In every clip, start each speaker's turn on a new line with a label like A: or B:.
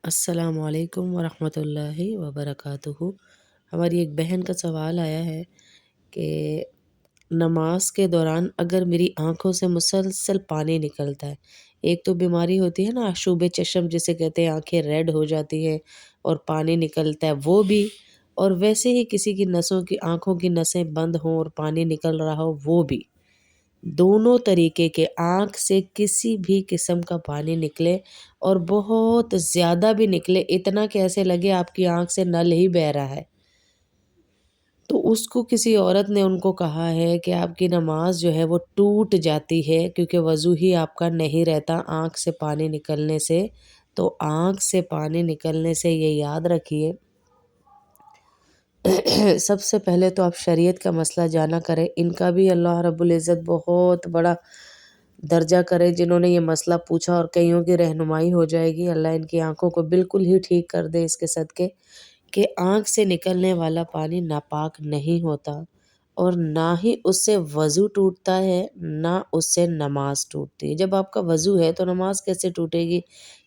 A: السلام علیکم ورحمۃ اللہ وبرکاتہ۔ ہماری ایک بہن کا سوال آیا ہے کہ نماز کے دوران اگر میری آنکھوں سے مسلسل پانی نکلتا ہے، ایک تو بیماری ہوتی ہے نا آشوب چشم جسے کہتے ہیں، آنکھیں ریڈ ہو جاتی ہیں اور پانی نکلتا ہے وہ بھی، اور ویسے ہی کسی کی نسوں کی آنکھوں کی نسیں بند ہوں اور پانی نکل رہا ہو وہ بھی، دونوں طریقے کے آنکھ سے کسی بھی قسم کا پانی نکلے اور بہت زیادہ بھی نکلے، اتنا کہ ایسے لگے آپ کی آنکھ سے نل ہی بہہ رہا ہے، تو اس کو کسی عورت نے ان کو کہا ہے کہ آپ کی نماز جو ہے وہ ٹوٹ جاتی ہے، کیونکہ وضو ہی آپ کا نہیں رہتا آنکھ سے پانی نکلنے سے۔ تو آنکھ سے پانی نکلنے سے یہ یاد رکھیے، سب سے پہلے تو آپ شریعت کا مسئلہ جانا کریں، ان کا بھی اللہ رب العزت بہت بڑا درجہ کرے جنہوں نے یہ مسئلہ پوچھا، اور کئیوں کی رہنمائی ہو جائے گی، اللہ ان کی آنکھوں کو بالکل ہی ٹھیک کر دے اس کے صدقے، کہ آنکھ سے نکلنے والا پانی ناپاک نہیں ہوتا، اور نہ ہی اس سے وضو ٹوٹتا ہے، نہ اس سے نماز ٹوٹتی ہے۔ جب آپ کا وضو ہے تو نماز کیسے ٹوٹے گی؟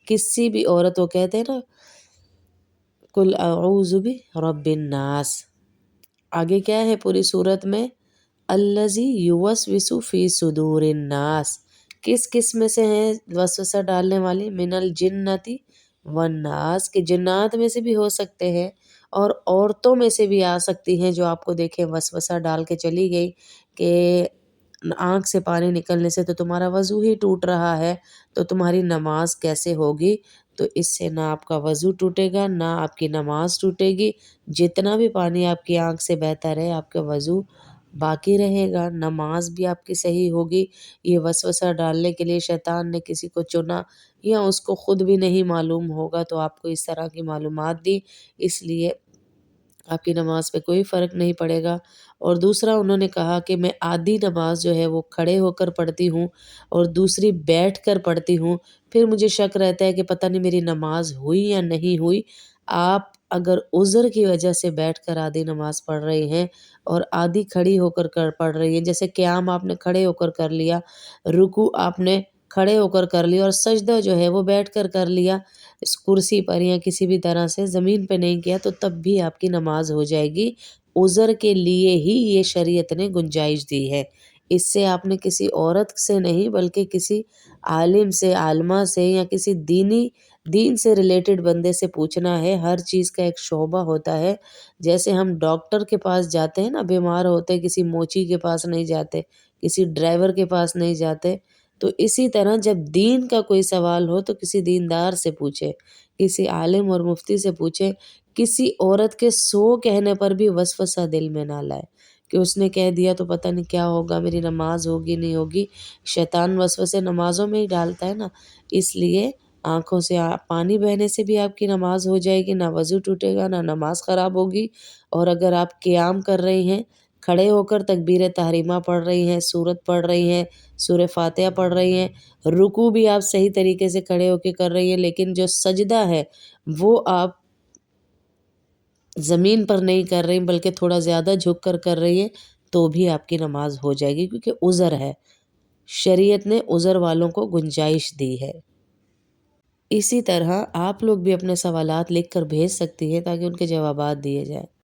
A: کسی بھی عورت وہ کہتے ہیں نا، قل اعوذ برب الناس، آگے کیا ہے پوری صورت میں؟ الذی یوسوس فی صدور الناس، کس میں سے ہیں وسوسہ ڈالنے والی؟ من الجنتی والناس، کہ جنات میں سے بھی ہو سکتے ہیں اور عورتوں میں سے بھی آ سکتی ہیں، جو آپ کو دیکھیں وسوسہ ڈال کے چلی گئی کہ آنکھ سے پانی نکلنے سے تو تمہارا وضو ہی ٹوٹ رہا ہے، تو تمہاری نماز کیسے ہوگی؟ تو اس سے نہ آپ کا وضو ٹوٹے گا، نہ آپ کی نماز ٹوٹے گی، جتنا بھی پانی آپ کی آنکھ سے بہتا رہے آپ کا وضو باقی رہے گا، نماز بھی آپ کی صحیح ہوگی۔ یہ وسوسہ ڈالنے کے لیے شیطان نے کسی کو چنا، یا اس کو خود بھی نہیں معلوم ہوگا تو آپ کو اس طرح کی معلومات دی، اس لیے آپ کی نماز پہ کوئی فرق نہیں پڑے گا۔ اور دوسرا انہوں نے کہا کہ میں آدھی نماز جو ہے وہ کھڑے ہو کر پڑھتی ہوں اور دوسری بیٹھ کر پڑھتی ہوں، پھر مجھے شک رہتا ہے کہ پتہ نہیں میری نماز ہوئی یا نہیں ہوئی۔ آپ اگر عذر کی وجہ سے بیٹھ کر آدھی نماز پڑھ رہے ہیں اور آدھی کھڑی ہو کر پڑھ رہی ہیں، جیسے قیام آپ نے کھڑے ہو کر لیا، رکوع آپ نے کھڑے ہو کر لیا، اور سجدہ جو ہے وہ بیٹھ کر لیا، اس کرسی پر یا کسی بھی طرح سے زمین پہ نہیں کیا، تو تب بھی آپ کی نماز ہو جائے گی۔ عذر کے لیے ہی یہ شریعت نے گنجائش دی ہے، اس سے آپ نے کسی عورت سے نہیں بلکہ کسی عالم سے، عالمہ سے، یا کسی دین سے ریلیٹڈ بندے سے پوچھنا ہے۔ ہر چیز کا ایک شعبہ ہوتا ہے، جیسے ہم ڈاکٹر کے پاس جاتے ہیں نا، بیمار ہوتے کسی موچی کے پاس نہیں جاتے، کسی ڈرائیور کے پاس نہیں جاتے، تو اسی طرح جب دین کا کوئی سوال ہو تو کسی دیندار سے پوچھے، کسی عالم اور مفتی سے پوچھے، کسی عورت کے 100 کہنے پر بھی وسوسہ دل میں نہ لائے کہ اس نے کہہ دیا تو پتہ نہیں کیا ہوگا، میری نماز ہوگی نہیں ہوگی۔ شیطان وسوسے نمازوں میں ہی ڈالتا ہے نا، اس لیے آنکھوں سے پانی بہنے سے بھی آپ کی نماز ہو جائے گی، نہ وضو ٹوٹے گا، نہ نماز خراب ہوگی۔ اور اگر آپ قیام کر رہی ہیں، کھڑے ہو کر تکبیر تحریمہ پڑھ رہی ہیں، سورت پڑھ رہی ہیں، سورہ فاتحہ پڑھ رہی ہیں، رکوع بھی آپ صحیح طریقے سے کھڑے ہو کے کر رہی ہیں، لیکن جو سجدہ ہے وہ آپ زمین پر نہیں کر رہی بلکہ تھوڑا زیادہ جھک کر رہی ہیں، تو بھی آپ کی نماز ہو جائے گی، کیونکہ عذر ہے، شریعت نے عذر والوں کو گنجائش دی ہے۔ اسی طرح آپ لوگ بھی اپنے سوالات لکھ کر بھیج سکتی ہیں تاکہ ان کے جوابات دیے جائیں۔